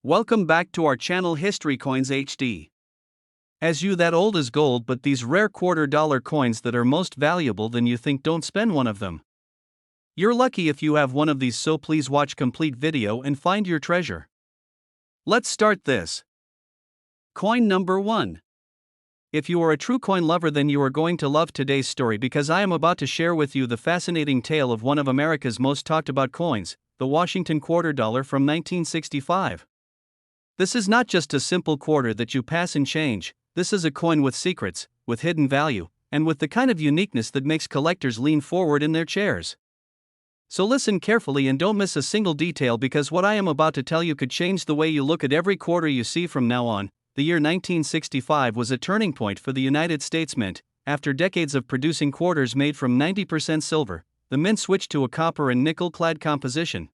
Welcome back to our channel History Coins HD. As you that old is gold, but these rare $quarter coins that are most valuable than you think, don't spend one of them. You're lucky if you have one of these, so please watch complete video and find your treasure. Let's start this. Coin number 1. If you are a true coin lover, then you are going to love today's story, because I am about to share with you the fascinating tale of one of America's most talked about coins, the Washington $quarter from 1965. This is not just a simple quarter that you pass and change. This is a coin with secrets, with hidden value, and with the kind of uniqueness that makes collectors lean forward in their chairs. So listen carefully and don't miss a single detail, because what I am about to tell you could change the way you look at every quarter you see from now on. The year 1965 was a turning point for the United States Mint. After decades of producing quarters made from 90% silver, the mint switched to a copper and nickel-clad composition.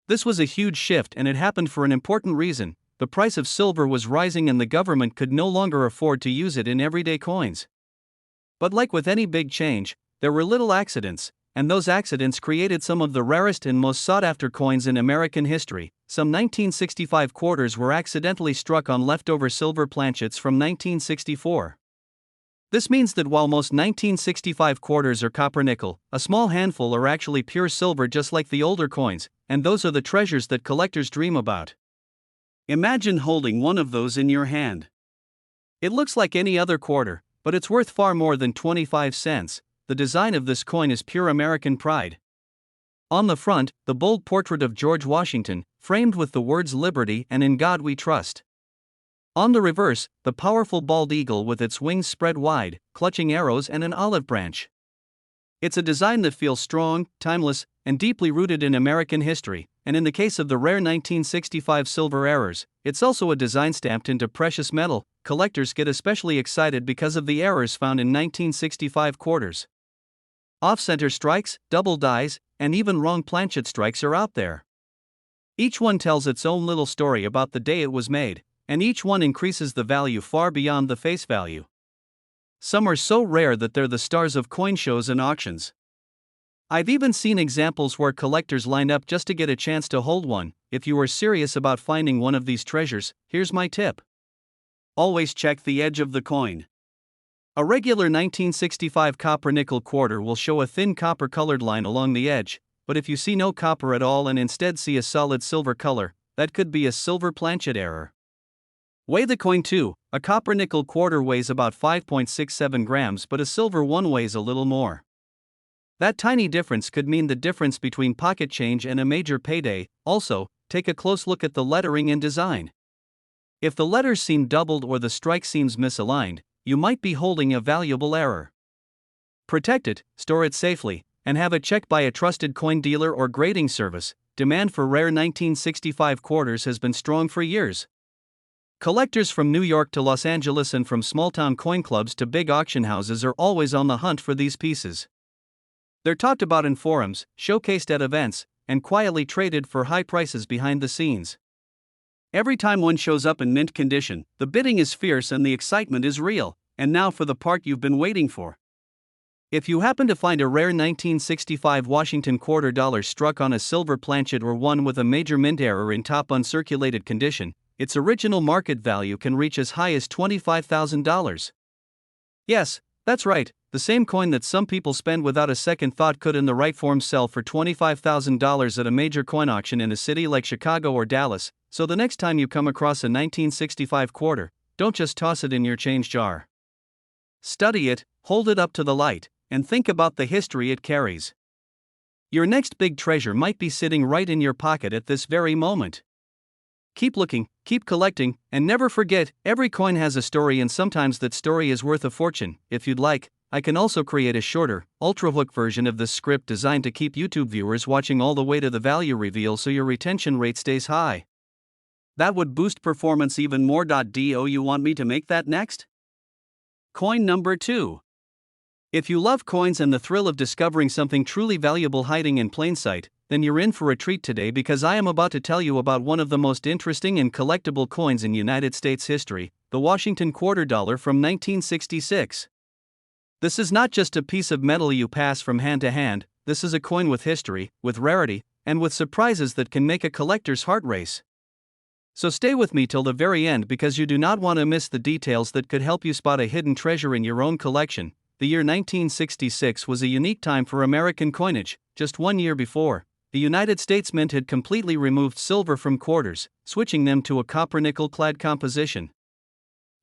This was a huge shift, and it happened for an important reason. The price of silver was rising and the government could no longer afford to use it in everyday coins. But like with any big change, there were little accidents, and those accidents created some of the rarest and most sought-after coins in American history. Some 1965 quarters were accidentally struck on leftover silver planchets from 1964. This means that while most 1965 quarters are copper-nickel, a small handful are actually pure silver, just like the older coins, and those are the treasures that collectors dream about. Imagine holding one of those in your hand. It looks like any other quarter, but it's worth far more than 25 cents. The design of this coin is pure American pride. On the front, the bold portrait of George Washington, framed with the words "Liberty" and "In God We Trust." On the reverse, the powerful bald eagle with its wings spread wide, clutching arrows and an olive branch. It's a design that feels strong, timeless, and deeply rooted in American history, and in the case of the rare 1965 silver errors, it's also a design stamped into precious metal. Collectors get especially excited because of the errors found in 1965 quarters. Off-center strikes, double dies, and even wrong planchet strikes are out there. Each one tells its own little story about the day it was made, and each one increases the value far beyond the face value. Some are so rare that they're the stars of coin shows and auctions. I've even seen examples where collectors line up just to get a chance to hold one. If you are serious about finding one of these treasures, here's my tip. Always check the edge of the coin. A regular 1965 copper-nickel quarter will show a thin copper-colored line along the edge, but if you see no copper at all and instead see a solid silver color, that could be a silver planchet error. Weigh the coin too. A copper-nickel quarter weighs about 5.67 grams, but a silver one weighs a little more. That tiny difference could mean the difference between pocket change and a major payday. Also, take a close look at the lettering and design. If the letters seem doubled or the strike seems misaligned, you might be holding a valuable error. Protect it, store it safely, and have it checked by a trusted coin dealer or grading service. Demand for rare 1965 quarters has been strong for years. Collectors from New York to Los Angeles and from small-town coin clubs to big auction houses are always on the hunt for these pieces. They're talked about in forums, showcased at events, and quietly traded for high prices behind the scenes. Every time one shows up in mint condition, the bidding is fierce and the excitement is real. And now for the part you've been waiting for. If you happen to find a rare 1965 Washington $quarter struck on a silver planchet, or one with a major mint error in top uncirculated condition, its original market value can reach as high as $25,000. Yes, that's right, the same coin that some people spend without a second thought could in the right form sell for $25,000 at a major coin auction in a city like Chicago or Dallas. So the next time you come across a 1965 quarter, don't just toss it in your change jar. Study it, hold it up to the light, and think about the history it carries. Your next big treasure might be sitting right in your pocket at this very moment. Keep looking, keep collecting, and never forget, every coin has a story, and sometimes that story is worth a fortune. If you'd like, I can also create a shorter, ultra-hook version of this script designed to keep YouTube viewers watching all the way to the value reveal so your retention rate stays high. That would boost performance even more. Do you want me to make that next? Coin number 2. If you love coins and the thrill of discovering something truly valuable hiding in plain sight, then you're in for a treat today, because I am about to tell you about one of the most interesting and collectible coins in United States history, the Washington $quarter from 1966. This is not just a piece of metal you pass from hand to hand. This is a coin with history, with rarity, and with surprises that can make a collector's heart race. So stay with me till the very end because you do not want to miss the details that could help you spot a hidden treasure in your own collection. The year 1966 was a unique time for American coinage. Just 1 year before, the United States Mint had completely removed silver from quarters, switching them to a copper-nickel clad composition.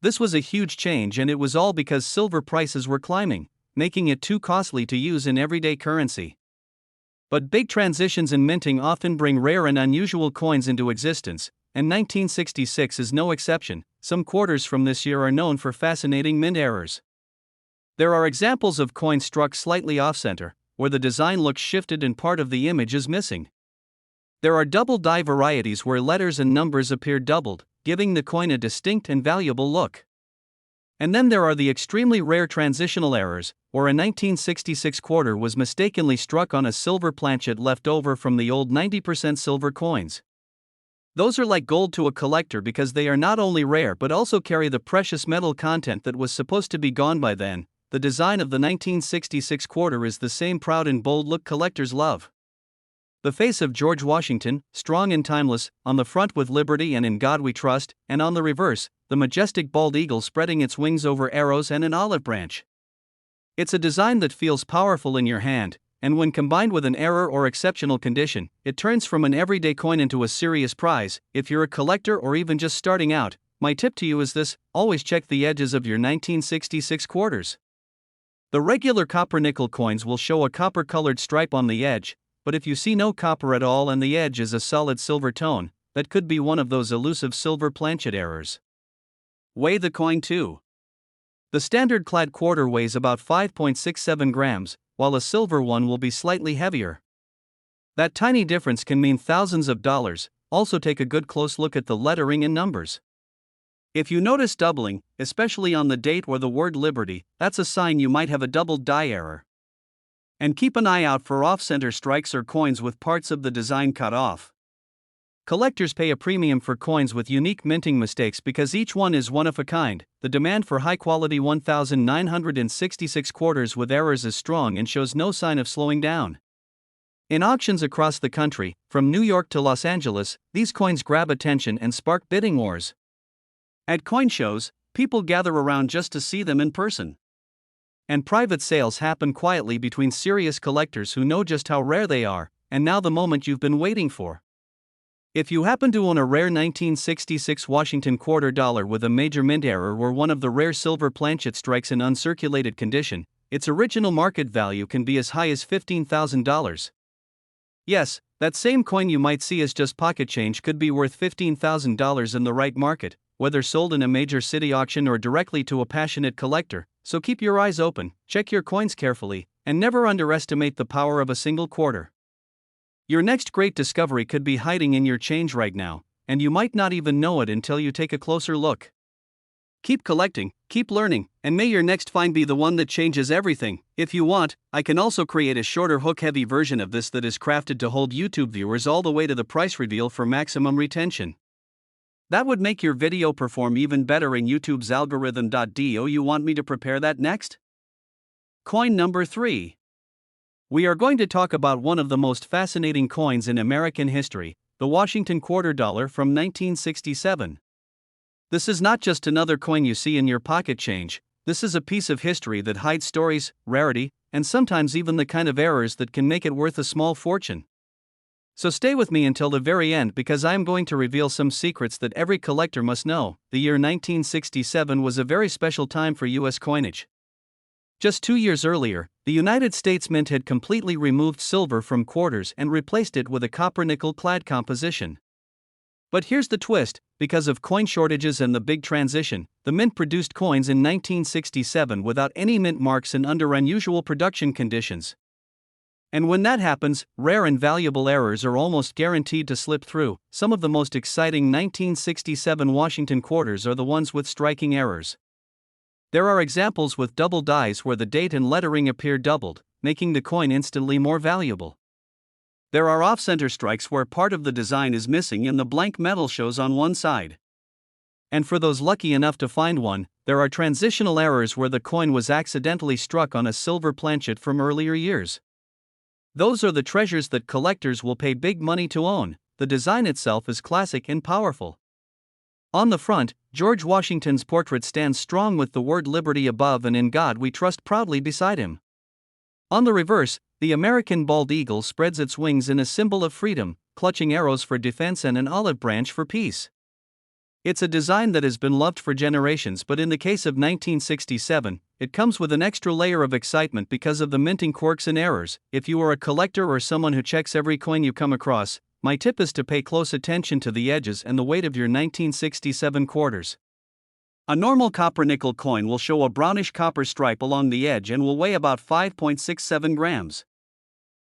This was a huge change, and it was all because silver prices were climbing, making it too costly to use in everyday currency. But big transitions in minting often bring rare and unusual coins into existence, and 1966 is no exception. Some quarters from this year are known for fascinating mint errors. There are examples of coins struck slightly off-center, where the design looks shifted and part of the image is missing. There are double die varieties where letters and numbers appear doubled, giving the coin a distinct and valuable look. And then there are the extremely rare transitional errors, where a 1966 quarter was mistakenly struck on a silver planchet left over from the old 90% silver coins. Those are like gold to a collector because they are not only rare but also carry the precious metal content that was supposed to be gone by then. The design of the 1966 quarter is the same proud and bold look collectors love. The face of George Washington, strong and timeless, on the front with liberty and in God we trust, and on the reverse, the majestic bald eagle spreading its wings over arrows and an olive branch. It's a design that feels powerful in your hand, and when combined with an error or exceptional condition, it turns from an everyday coin into a serious prize. If you're a collector or even just starting out, my tip to you is this: always check the edges of your 1966 quarters. The regular copper-nickel coins will show a copper-colored stripe on the edge, but if you see no copper at all and the edge is a solid silver tone, that could be one of those elusive silver planchet errors. Weigh the coin too. The standard clad quarter weighs about 5.67 grams, while a silver one will be slightly heavier. That tiny difference can mean thousands of dollars. Also take a good close look at the lettering and numbers. If you notice doubling, especially on the date or the word liberty, that's a sign you might have a double die error. And keep an eye out for off-center strikes or coins with parts of the design cut off. Collectors pay a premium for coins with unique minting mistakes because each one is one of a kind. The demand for high-quality 1966 quarters with errors is strong and shows no sign of slowing down. In auctions across the country, from New York to Los Angeles, these coins grab attention and spark bidding wars. At coin shows, people gather around just to see them in person. And private sales happen quietly between serious collectors who know just how rare they are, and now the moment you've been waiting for. If you happen to own a rare 1966 Washington quarter dollar with a major mint error or one of the rare silver planchet strikes in uncirculated condition, its original market value can be as high as $15,000. Yes, that same coin you might see as just pocket change could be worth $15,000 in the right market, whether sold in a major city auction or directly to a passionate collector. So keep your eyes open, check your coins carefully, and never underestimate the power of a single quarter. Your next great discovery could be hiding in your change right now, and you might not even know it until you take a closer look. Keep collecting, keep learning, and may your next find be the one that changes everything. If you want, I can also create a shorter hook-heavy version of this that is crafted to hold YouTube viewers all the way to the price reveal for maximum retention. That would make your video perform even better in YouTube's algorithm. Do you want me to prepare that next? Coin number 3. We are going to talk about one of the most fascinating coins in American history, the Washington quarter dollar from 1967. This is not just another coin you see in your pocket change. This is a piece of history that hides stories, rarity, and sometimes even the kind of errors that can make it worth a small fortune. So stay with me until the very end because I am going to reveal some secrets that every collector must know. The year 1967 was a very special time for U.S. coinage. Just 2 years earlier, the United States Mint had completely removed silver from quarters and replaced it with a copper-nickel clad composition. But here's the twist: because of coin shortages and the big transition, the Mint produced coins in 1967 without any mint marks and under unusual production conditions. And when that happens, rare and valuable errors are almost guaranteed to slip through. Some of the most exciting 1967 Washington quarters are the ones with striking errors. There are examples with double dies where the date and lettering appear doubled, making the coin instantly more valuable. There are off-center strikes where part of the design is missing and the blank metal shows on one side. And for those lucky enough to find one, there are transitional errors where the coin was accidentally struck on a silver planchet from earlier years. Those are the treasures that collectors will pay big money to own. The design itself is classic and powerful. On the front, George Washington's portrait stands strong with the word Liberty above and In God We Trust proudly beside him. On the reverse, the American bald eagle spreads its wings in a symbol of freedom, clutching arrows for defense and an olive branch for peace. It's a design that has been loved for generations, but in the case of 1967, it comes with an extra layer of excitement because of the minting quirks and errors. If you are a collector or someone who checks every coin you come across, my tip is to pay close attention to the edges and the weight of your 1967 quarters. A normal copper nickel coin will show a brownish copper stripe along the edge and will weigh about 5.67 grams.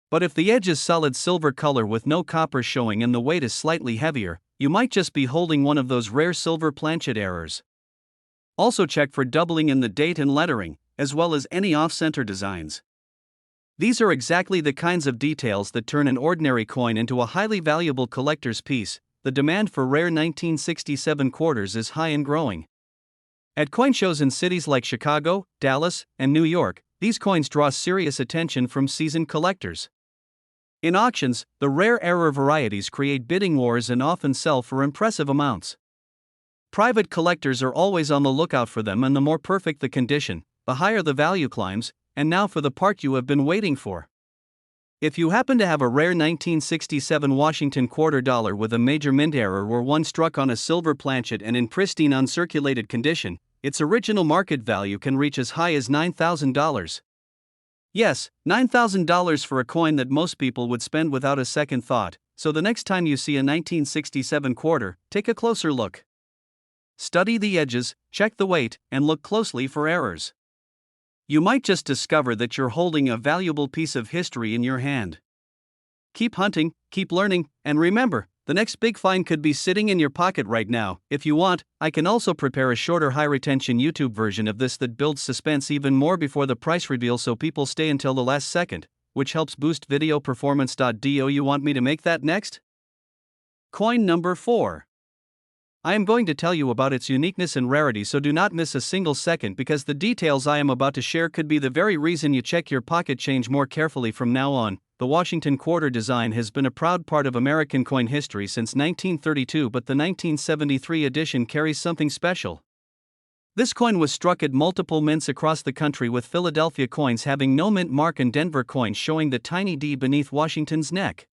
But if the edge is solid silver color with no copper showing and the weight is slightly heavier, you might just be holding one of those rare silver planchet errors. Also check for doubling in the date and lettering, as well as any off-center designs. These are exactly the kinds of details that turn an ordinary coin into a highly valuable collector's piece. The demand for rare 1967 quarters is high and growing. At coin shows in cities like Chicago, Dallas, and New York, these coins draw serious attention from seasoned collectors. In auctions, the rare error varieties create bidding wars and often sell for impressive amounts. Private collectors are always on the lookout for them, and the more perfect the condition, the higher the value climbs. And now for the part you have been waiting for. If you happen to have a rare 1967 Washington quarter dollar with a major mint error or one struck on a silver planchet and in pristine uncirculated condition, its original market value can reach as high as $9,000. Yes, $9,000 for a coin that most people would spend without a second thought, so the next time you see a 1967 quarter, take a closer look. Study the edges, check the weight, and look closely for errors. You might just discover that you're holding a valuable piece of history in your hand. Keep hunting, keep learning, and remember, the next big find could be sitting in your pocket right now. If you want, I can also prepare a shorter high-retention YouTube version of this that builds suspense even more before the price reveal so people stay until the last second, which helps boost video performance. Do you want me to make that next? Coin number 4. I am going to tell you about its uniqueness and rarity, so do not miss a single second, because the details I am about to share could be the very reason you check your pocket change more carefully from now on. The Washington quarter design has been a proud part of American coin history since 1932, but the 1973 edition carries something special. This coin was struck at multiple mints across the country, with Philadelphia coins having no mint mark and Denver coins showing the tiny D beneath Washington's neck.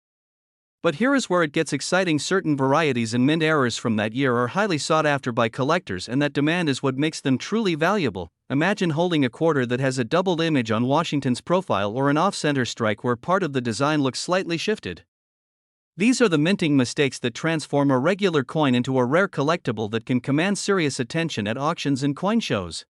But here is where it gets exciting. Certain varieties and mint errors from that year are highly sought after by collectors, and that demand is what makes them truly valuable. Imagine holding a quarter that has a doubled image on Washington's profile or an off-center strike where part of the design looks slightly shifted. These are the minting mistakes that transform a regular coin into a rare collectible that can command serious attention at auctions and coin shows.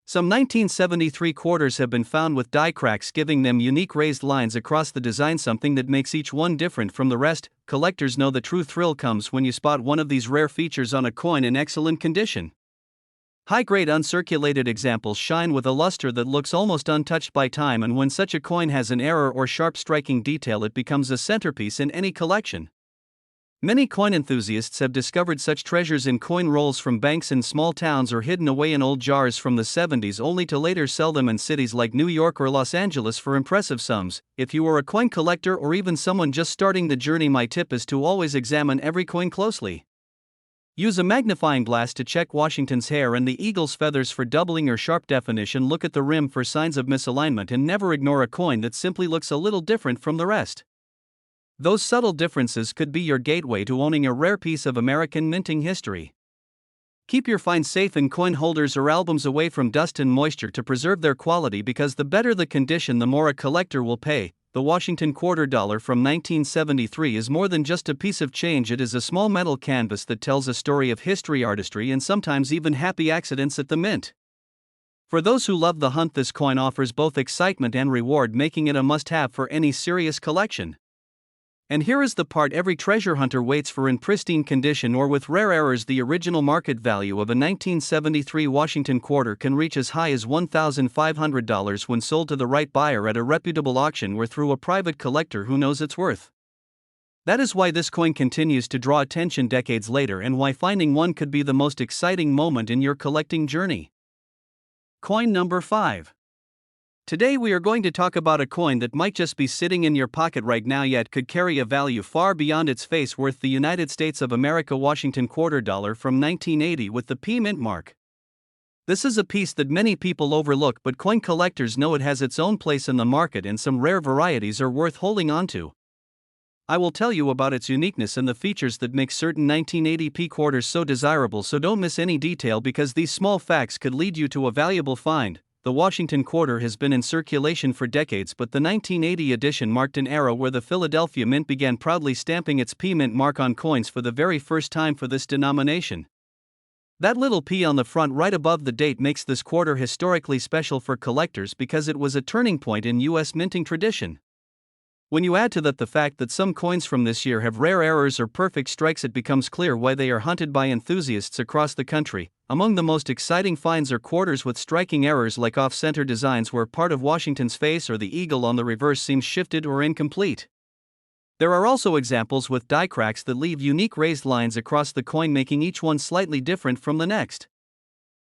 Some 1973 quarters have been found with die cracks, giving them unique raised lines across the design, something that makes each one different from the rest. Collectors know the true thrill comes when you spot one of these rare features on a coin in excellent condition. High-grade uncirculated examples shine with a luster that looks almost untouched by time, and when such a coin has an error or sharp striking detail, it becomes a centerpiece in any collection. Many coin enthusiasts have discovered such treasures in coin rolls from banks in small towns or hidden away in old jars from the 70s, only to later sell them in cities like New York or Los Angeles for impressive sums. If you are a coin collector or even someone just starting the journey, my tip is to always examine every coin closely. Use a magnifying glass to check Washington's hair and the eagle's feathers for doubling or sharp definition. Look at the rim for signs of misalignment, and never ignore a coin that simply looks a little different from the rest. Those subtle differences could be your gateway to owning a rare piece of American minting history. Keep your finds safe in coin holders or albums away from dust and moisture to preserve their quality, because the better the condition, the more a collector will pay. The Washington quarter dollar from 1973 is more than just a piece of change. It is a small metal canvas that tells a story of history, artistry, and sometimes even happy accidents at the mint. For those who love the hunt, this coin offers both excitement and reward, making it a must-have for any serious collection. And here is the part every treasure hunter waits for: in pristine condition or with rare errors, the original market value of a 1973 Washington quarter can reach as high as $1,500 when sold to the right buyer at a reputable auction or through a private collector who knows its worth. That is why this coin continues to draw attention decades later, and why finding one could be the most exciting moment in your collecting journey. Coin number 5. Today we are going to talk about a coin that might just be sitting in your pocket right now yet could carry a value far beyond its face worth: the United States of America Washington quarter dollar from 1980 with the P mint mark. This is a piece that many people overlook, but coin collectors know it has its own place in the market and some rare varieties are worth holding onto. I will tell you about its uniqueness and the features that make certain 1980 P quarters so desirable, so don't miss any detail because these small facts could lead you to a valuable find. The Washington quarter has been in circulation for decades, but the 1980 edition marked an era where the Philadelphia Mint began proudly stamping its P mint mark on coins for the very first time for this denomination. That little P on the front right above the date makes this quarter historically special for collectors because it was a turning point in U.S. minting tradition. When you add to that the fact that some coins from this year have rare errors or perfect strikes, it becomes clear why they are hunted by enthusiasts across the country. Among the most exciting finds are quarters with striking errors like off-center designs where part of Washington's face or the eagle on the reverse seems shifted or incomplete. There are also examples with die cracks that leave unique raised lines across the coin, making each one slightly different from the next.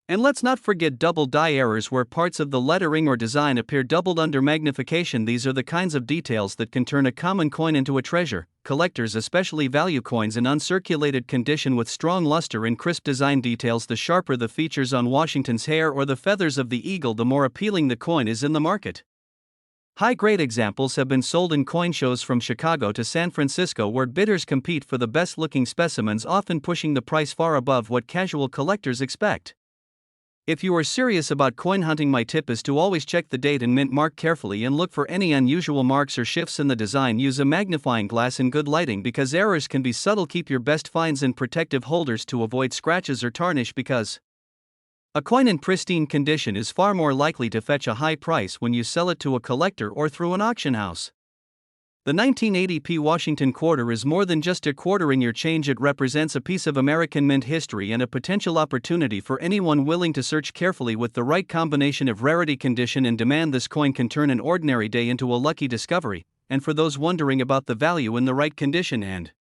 And let's not forget double die errors where parts of the lettering or design appear doubled under magnification. These are the kinds of details that can turn a common coin into a treasure. Collectors especially value coins in uncirculated condition with strong luster and crisp design details. The sharper the features on Washington's hair or the feathers of the eagle, the more appealing the coin is in the market. High-grade examples have been sold in coin shows from Chicago to San Francisco, where bidders compete for the best-looking specimens, often pushing the price far above what casual collectors expect. If you are serious about coin hunting, my tip is to always check the date and mint mark carefully and look for any unusual marks or shifts in the design. Use a magnifying glass in good lighting because errors can be subtle. Keep your best finds in protective holders to avoid scratches or tarnish, because a coin in pristine condition is far more likely to fetch a high price when you sell it to a collector or through an auction house. The 1980 P Washington quarter is more than just a quarter in your change. It represents a piece of American mint history and a potential opportunity for anyone willing to search carefully. With the right combination of rarity, condition, and demand, this coin can turn an ordinary day into a lucky discovery. And for those wondering about the value, in the right condition and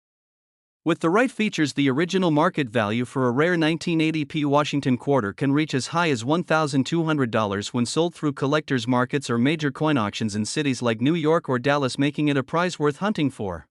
with the right features, the original market value for a rare 1980 P Washington quarter can reach as high as $1,200 when sold through collectors markets or major coin auctions in cities like New York or Dallas, making it a prize worth hunting for.